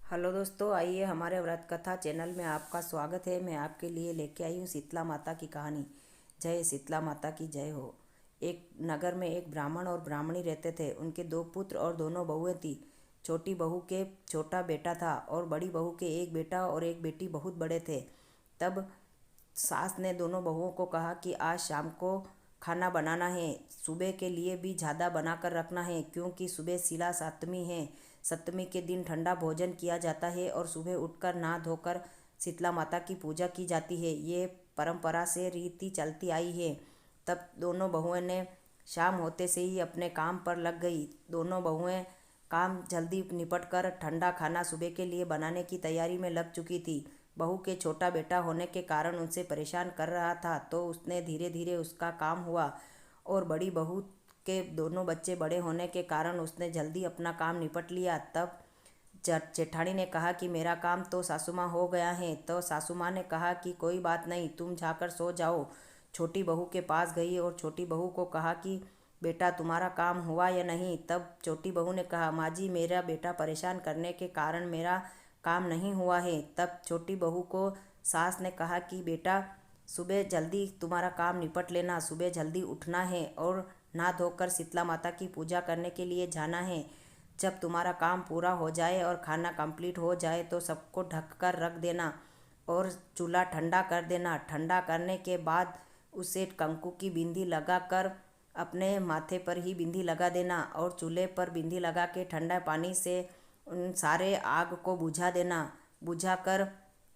Hello दोस्तों, आइए हमारे व्रत कथा चैनल में आपका स्वागत है। मैं आपके लिए लेके आई हूँ शीतला माता की कहानी। जय शीतला माता की जय हो। एक नगर में एक ब्राह्मण और ब्राह्मणी रहते थे। उनके दो पुत्र और दोनों बहुएं थी। छोटी बहू के छोटा बेटा था और बड़ी बहू के एक बेटा और एक बेटी बहुत बड़े थे। तब सास ने दोनों बहुओं को कहा कि आज शाम को खाना बनाना है, सुबह के लिए भी ज़्यादा बना कर रखना है, क्योंकि सुबह शीला सप्तमी है। सप्तमी के दिन ठंडा भोजन किया जाता है और सुबह उठकर नहा धोकर शीतला माता की पूजा की जाती है। ये परंपरा से रीति चलती आई है। तब दोनों बहुएं ने शाम होते से ही अपने काम पर लग गई। दोनों बहुएं काम जल्दी निपट कर ठंडा खाना सुबह के लिए बनाने की तैयारी में लग चुकी थी। बहू के छोटा बेटा होने के कारण उनसे परेशान कर रहा था, तो उसने धीरे धीरे उसका काम हुआ। और बड़ी बहू के दोनों बच्चे बड़े होने के कारण उसने जल्दी अपना काम निपट लिया। तब जेठानी ने कहा कि मेरा काम तो सासू माँ हो गया है। तो सासू माँ ने कहा कि कोई बात नहीं, तुम जाकर सो जाओ। छोटी बहू के पास गई और छोटी बहू को कहा कि बेटा, तुम्हारा काम हुआ या नहीं। तब छोटी बहू ने कहा, माँ जी, मेरा बेटा परेशान करने के कारण मेरा काम नहीं हुआ है। तब छोटी बहू को सास ने कहा कि बेटा, सुबह जल्दी तुम्हारा काम निपट लेना, सुबह जल्दी उठना है और नहा धोकर शीतला माता की पूजा करने के लिए जाना है। जब तुम्हारा काम पूरा हो जाए और खाना कंप्लीट हो जाए तो सबको ढक कर रख देना और चूल्हा ठंडा कर देना। ठंडा करने के बाद उसे कंकु की बिंदी लगा कर अपने माथे पर ही बिंदी लगा देना और चूल्हे पर बिंदी लगा के ठंडा पानी से उन सारे आग को बुझा देना। बुझाकर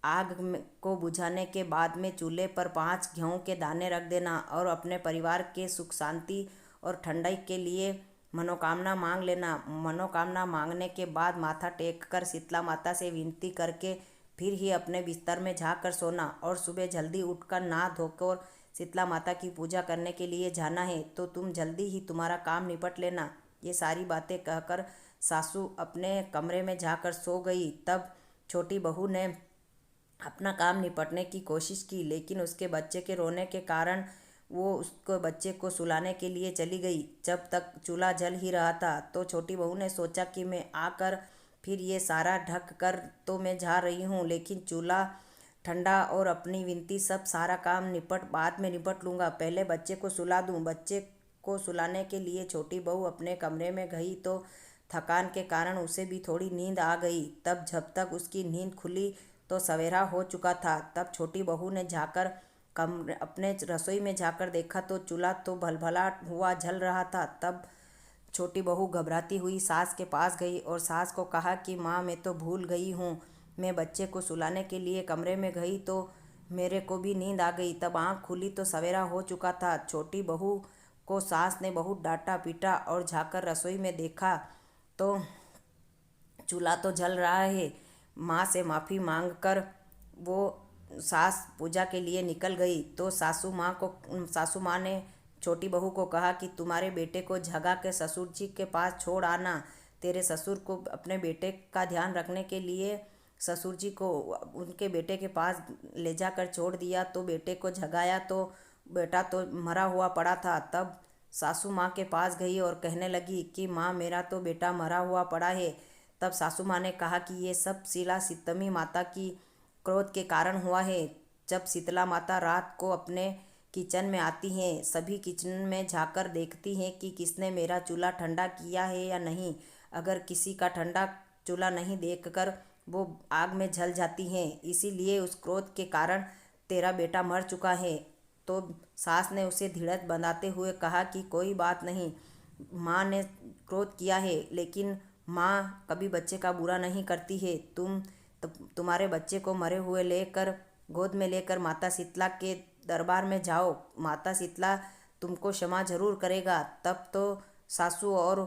को बुझाने के बाद में चूल्हे पर 5 गेहूं के दाने रख देना और अपने परिवार के सुख शांति और ठंडाई के लिए मनोकामना मांग लेना। मनोकामना मांगने के बाद माथा टेक कर शीतला माता से विनती करके फिर ही अपने बिस्तर में जाकर सोना और सुबह जल्दी उठकर नहा धोकर शीतला माता की पूजा करने के लिए जाना है। तो तुम जल्दी ही तुम्हारा काम निपट लेना। ये सारी बातें कहकर सासू अपने कमरे में जाकर सो गई। तब छोटी बहू ने अपना काम निपटने की कोशिश की, लेकिन उसके बच्चे के रोने के कारण वो उसको बच्चे को सुलाने के लिए चली गई। जब तक चूल्हा जल ही रहा था तो छोटी बहू ने सोचा कि मैं आकर फिर ये सारा ढक कर तो मैं जा रही हूँ, लेकिन चूल्हा ठंडा और अपनी विनती सब सारा काम निपट बाद में निपट लूँगा। पहले बच्चे को सुला दूँ। बच्चे को सुलाने के लिए छोटी बहू अपने कमरे में गई तो थकान के कारण उसे भी थोड़ी नींद आ गई। तब जब तक उसकी नींद खुली तो सवेरा हो चुका था। तब छोटी बहू ने जाकर अपने रसोई में जाकर देखा तो चूल्हा तो भलभला हुआ जल रहा था। तब छोटी बहू घबराती हुई सास के पास गई और सास को कहा कि माँ, मैं तो भूल गई हूँ। मैं बच्चे को सुलाने के लिए कमरे में गई तो मेरे को भी नींद आ गई। तब आँख खुली तो सवेरा हो चुका था। छोटी बहू को सास ने बहुत डांटा पीटा और जाकर रसोई में देखा तो चूल्हा तो जल रहा है। माँ से माफ़ी मांगकर वो सास पूजा के लिए निकल गई। तो सासू माँ ने छोटी बहू को कहा कि तुम्हारे बेटे को जगा के ससुर जी के पास छोड़ आना। तेरे ससुर को अपने बेटे का ध्यान रखने के लिए ससुर जी को उनके बेटे के पास ले जाकर छोड़ दिया, तो बेटे को जगाया तो बेटा तो मरा हुआ पड़ा था। तब सासू माँ के पास गई और कहने लगी कि माँ, मेरा तो बेटा मरा हुआ पड़ा है। तब सासू माँ ने कहा कि ये सब शीला सप्तमी माता की क्रोध के कारण हुआ है। जब शीतला माता रात को अपने किचन में आती हैं, सभी किचन में जाकर देखती हैं कि किसने मेरा चूल्हा ठंडा किया है या नहीं। अगर किसी का ठंडा चूल्हा नहीं देखकर वो आग में जल जाती हैं। इसीलिए उस क्रोध के कारण तेरा बेटा मर चुका है। तो सास ने उसे धीरज बंधाते हुए कहा कि कोई बात नहीं, माँ ने क्रोध किया है, लेकिन माँ कभी बच्चे का बुरा नहीं करती है। तुम्हारे बच्चे को मरे हुए लेकर गोद में लेकर माता शीतला के दरबार में जाओ। माता शीतला तुमको क्षमा जरूर करेगा। तब तो सासू और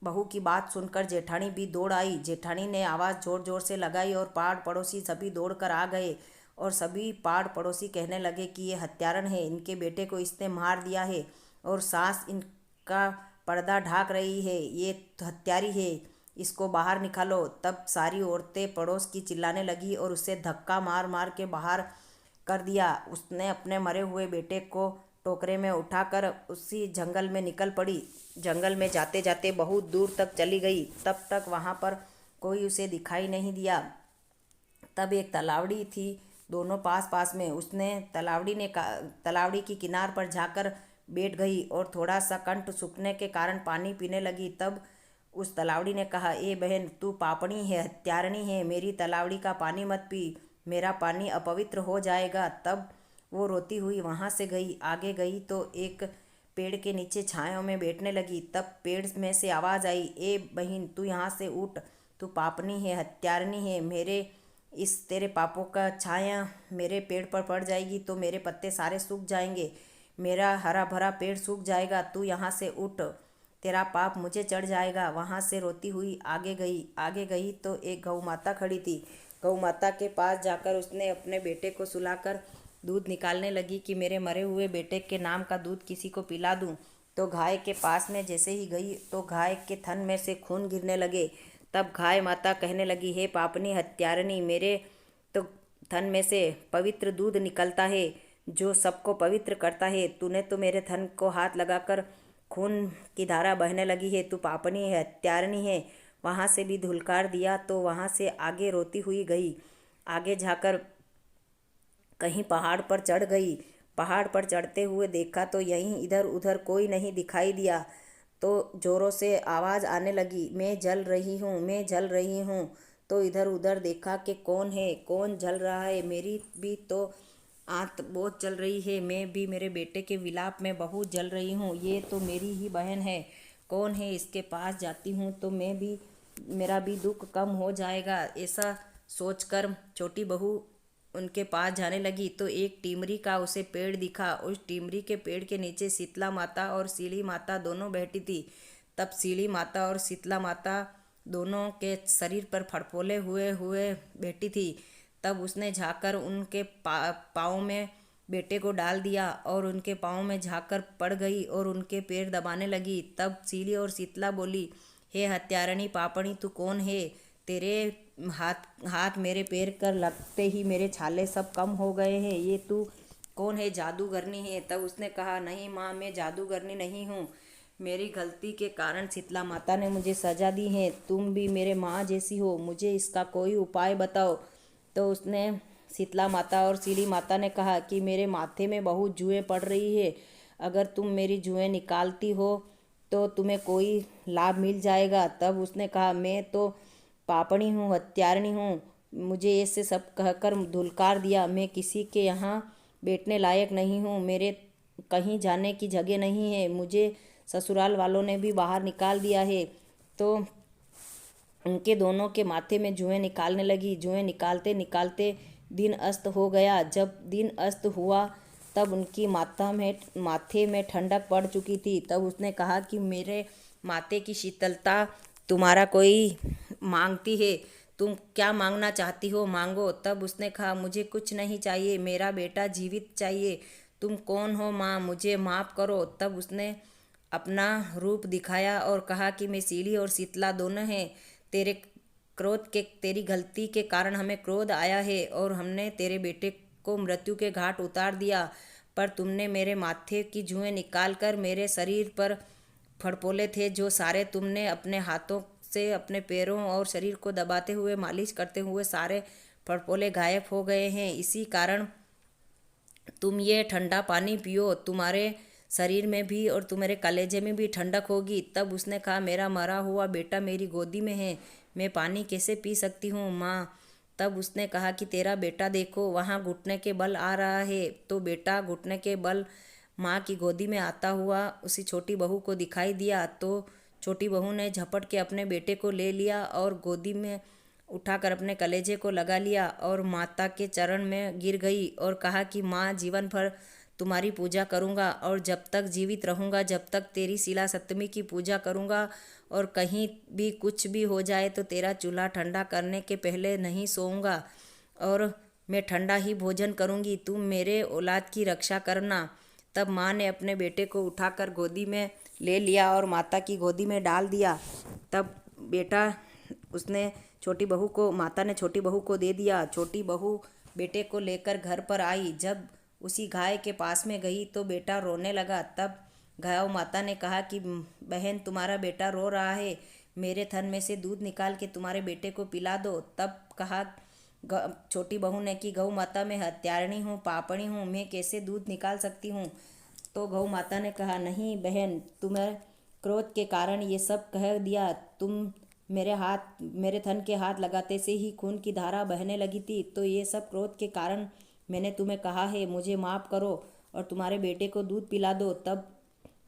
बहू की बात सुनकर जेठानी भी दौड़ आई। जेठानी ने आवाज़ जोर जोर से लगाई और पाड़ पड़ोसी सभी दौड़ कर आ गए और सभी पाड़ पड़ोसी कहने लगे कि ये हत्यारन है, इनके बेटे को इसने मार दिया है और सास इनका पर्दा ढाक रही है, ये हत्यारी है, इसको बाहर निकालो। तब सारी औरतें पड़ोस की चिल्लाने लगी और उसे धक्का मार मार के बाहर कर दिया। उसने अपने मरे हुए बेटे को टोकरे में उठाकर उसी जंगल में निकल पड़ी। जंगल में जाते जाते बहुत दूर तक चली गई। तब तक वहाँ पर कोई उसे दिखाई नहीं दिया। तब एक तलावड़ी थी दोनों पास पास में। उसने तलावड़ी की किनार पर जाकर बैठ गई और थोड़ा सा कंठ सूखने के कारण पानी पीने लगी। तब उस तलावड़ी ने कहा, ए बहन, तू पापणी है, हत्यारनी है, मेरी तलावड़ी का पानी मत पी, मेरा पानी अपवित्र हो जाएगा। तब वो रोती हुई वहाँ से गई। आगे गई तो एक पेड़ के नीचे छाया में बैठने लगी। तब पेड़ में से आवाज़ आई, ए बहन, तू यहाँ से उठ, तू पापनी है, हत्यारनी है, तेरे पापों का छाया मेरे पेड़ पर पड़ जाएगी तो मेरे पत्ते सारे सूख जाएंगे, मेरा हरा भरा पेड़ सूख जाएगा। तू यहाँ से उठ, तेरा पाप मुझे चढ़ जाएगा। वहाँ से रोती हुई आगे गई तो एक गौ माता खड़ी थी। गौ माता के पास जाकर उसने अपने बेटे को सुलाकर दूध निकालने लगी कि मेरे मरे हुए बेटे के नाम का दूध किसी को पिला दूं। तो गाय के पास में जैसे ही गई तो गाय के थन में से खून गिरने लगे। तब गाय माता कहने लगी, हे पापनी हत्यारनी, मेरे तो थन में से पवित्र दूध निकलता है जो सबको पवित्र करता है। तूने तो मेरे थन को हाथ लगाकर खून की धारा बहने लगी है, तू पापनी है, हत्यारनी है। वहाँ से भी धुलकार दिया तो वहाँ से आगे रोती हुई गई। आगे जाकर कहीं पहाड़ पर चढ़ गई। पहाड़ पर चढ़ते हुए देखा तो यहीं इधर उधर कोई नहीं दिखाई दिया। तो जोरों से आवाज़ आने लगी, मैं जल रही हूँ, मैं जल रही हूँ। तो इधर उधर देखा कि कौन है, कौन जल रहा है। मेरी भी तो आंत बहुत जल रही है, मैं भी मेरे बेटे के विलाप में बहुत जल रही हूँ। ये तो मेरी ही बहन है, कौन है, इसके पास जाती हूँ तो मेरा भी दुख कम हो जाएगा। ऐसा सोचकर छोटी बहू उनके पास जाने लगी तो एक टीमरी का उसे पेड़ दिखा। उस टीमरी के पेड़ के नीचे शीतला माता और सीली माता दोनों बैठी थी। तब सीली माता और शीतला माता दोनों के शरीर पर फड़फोले हुए हुए बैठी थी। तब उसने झाँकर उनके पाँव में बेटे को डाल दिया और उनके पाँव में झाँकर पड़ गई और उनके पैर दबाने लगी। तब सीली और शीतला बोली, हे हत्यारनी पापणी, तू कौन है? तेरे हाथ मेरे पैर कर लगते ही मेरे छाले सब कम हो गए हैं। ये तू कौन है? जादूगरनी है? तब उसने कहा, नहीं माँ, मैं जादूगरनी नहीं हूँ, मेरी गलती के कारण शीतला माता ने मुझे सजा दी है। तुम भी मेरे माँ जैसी हो, मुझे इसका कोई उपाय बताओ। तो उसने शीतला माता और सीली माता ने कहा कि मेरे माथे में बहुत जुएँ पड़ रही है, अगर तुम मेरी जुएँ निकालती हो तो तुम्हें कोई लाभ मिल जाएगा। तब उसने कहा, मैं तो पापणी हूँ, हत्यारनी हूँ, मुझे ऐसे सब कहकर धुलकार दिया। मैं किसी के यहाँ बैठने लायक नहीं हूँ, मेरे कहीं जाने की जगह नहीं है, मुझे ससुराल वालों ने भी बाहर निकाल दिया है। तो उनके दोनों के माथे में जुएँ निकालने लगी। जुएँ निकालते निकालते दिन अस्त हो गया। जब दिन अस्त हुआ तब उनकी माथे में ठंडक पड़ चुकी थी। तब उसने कहा कि मेरे माथे की शीतलता तुम्हारा कोई मांगती है, तुम क्या मांगना चाहती हो, मांगो। तब उसने कहा, मुझे कुछ नहीं चाहिए, मेरा बेटा जीवित चाहिए। तुम कौन हो माँ, मुझे माफ़ करो। तब उसने अपना रूप दिखाया और कहा कि मैं सीली और शीतला दोनों हैं। तेरी गलती के कारण हमें क्रोध आया है और हमने तेरे बेटे को मृत्यु के घाट उतार दिया, पर तुमने मेरे माथे की जुएँ निकाल कर मेरे शरीर पर फड़फोले थे जो सारे तुमने अपने हाथों से अपने पैरों और शरीर को दबाते हुए मालिश करते हुए सारे फड़फोले गायब हो गए हैं। इसी कारण तुम ये ठंडा पानी पियो, तुम्हारे शरीर में भी और तुम्हारे कलेजे में भी ठंडक होगी। तब उसने कहा, मेरा मरा हुआ बेटा मेरी गोदी में है, मैं पानी कैसे पी सकती हूँ माँ। तब उसने कहा कि तेरा बेटा देखो, वहाँ घुटने के बल आ रहा है। तो बेटा घुटने के बल माँ की गोदी में आता हुआ उसी छोटी बहू को दिखाई दिया। तो छोटी बहू ने झपट के अपने बेटे को ले लिया और गोदी में उठाकर अपने कलेजे को लगा लिया और माता के चरण में गिर गई और कहा कि माँ, जीवन भर तुम्हारी पूजा करूँगा और जब तक जीवित रहूँगा, जब तक तेरी शिला सप्तमी की पूजा करूँगा, और कहीं भी कुछ भी हो जाए तो तेरा चूल्हा ठंडा करने के पहले नहीं सोऊंगा और मैं ठंडा ही भोजन करूँगी। तुम मेरे औलाद की रक्षा करना। तब माँ ने अपने बेटे को उठाकर गोदी में ले लिया और माता की गोदी में डाल दिया। तब माता ने छोटी बहू को दे दिया। छोटी बहू बेटे को लेकर घर पर आई। जब उसी गाय के पास में गई तो बेटा रोने लगा। तब गाय माता ने कहा कि बहन, तुम्हारा बेटा रो रहा है, मेरे थन में से दूध निकाल के तुम्हारे बेटे को पिला दो। तब कहा छोटी बहू ने कि गौ माता, मैं हत्यारिणी हूँ, पापणी हूँ, मैं कैसे दूध निकाल सकती हूँ। तो गौ माता ने कहा, नहीं बहन, तुम्हें क्रोध के कारण ये सब कह दिया। तुम मेरे थन के हाथ लगाते से ही खून की धारा बहने लगी थी, तो ये सब क्रोध के कारण मैंने तुम्हें कहा है। मुझे माफ़ करो और तुम्हारे बेटे को दूध पिला दो। तब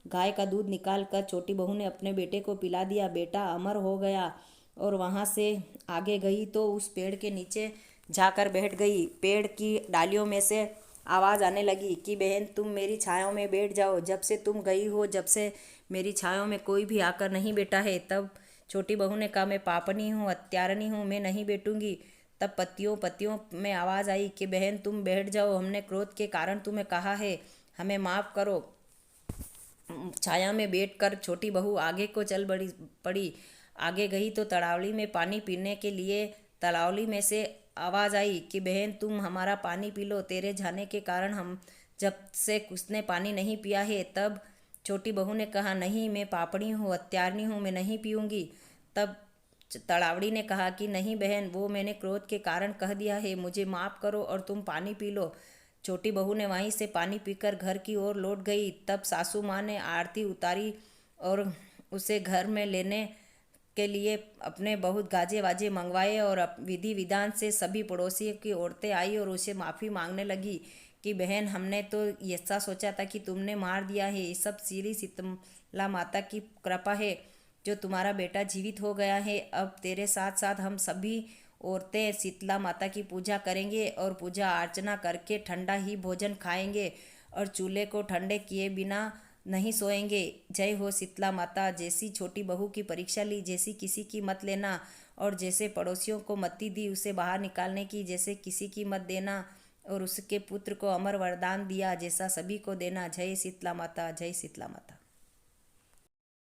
गाय का दूध निकाल कर छोटी बहू ने अपने बेटे को पिला दिया। बेटा अमर हो गया और वहाँ से आगे गई तो उस पेड़ के नीचे जाकर बैठ गई। पेड़ की डालियों में से आवाज़ आने लगी कि बहन, तुम मेरी छायाओं में बैठ जाओ। जब से तुम गई हो, जब से मेरी छायाओं में कोई भी आकर नहीं बैठा है। तब छोटी बहू ने कहा, मैं पापनी हूँ, हत्यारनी हूँ, मैं नहीं बैठूंगी। तब पत्तियों पत्तियों में आवाज़ आई कि बहन, तुम बैठ जाओ, हमने क्रोध के कारण तुम्हें कहा है, हमें माफ़ करो। छाया में बैठकर छोटी बहू आगे को चल पड़ी। आगे गई तो तड़ावली में पानी पीने के लिए तड़ावली में से आवाज़ आई कि बहन, तुम हमारा पानी पी लो। तेरे जाने के कारण हम जब से उसने पानी नहीं पिया है। तब छोटी बहू ने कहा, नहीं, मैं पापड़ी हूँ, हत्यारनी हूँ, मैं नहीं पीऊँगी। तब तड़ावड़ी ने कहा कि नहीं बहन, वो मैंने क्रोध के कारण कह दिया है, मुझे माफ़ करो और तुम पानी पी लो। छोटी बहू ने वहीं से पानी पीकर घर की ओर लौट गई। तब सासू माँ ने आरती उतारी और उसे घर में लेने के लिए अपने बहुत गाजे वाजे मंगवाए और विधि विधान से सभी पड़ोसियों की औरतें आई और उसे माफ़ी मांगने लगी कि बहन, हमने तो ऐसा सोचा था कि तुमने मार दिया है। ये सब श्री शीतला माता की कृपा है जो तुम्हारा बेटा जीवित हो गया है। अब तेरे साथ साथ हम सभी औरतें शीतला माता की पूजा करेंगे और पूजा अर्चना करके ठंडा ही भोजन खाएंगे और चूल्हे को ठंडे किए बिना नहीं सोएंगे। जय हो शीतला माता। जैसी छोटी बहू की परीक्षा ली, जैसी किसी की मत लेना, और जैसे पड़ोसियों को मत्ती दी उसे बाहर निकालने की, जैसे किसी की मत देना, और उसके पुत्र को अमर वरदान दिया जैसा सभी को देना। जय शीतला माता, जय शीतला माता।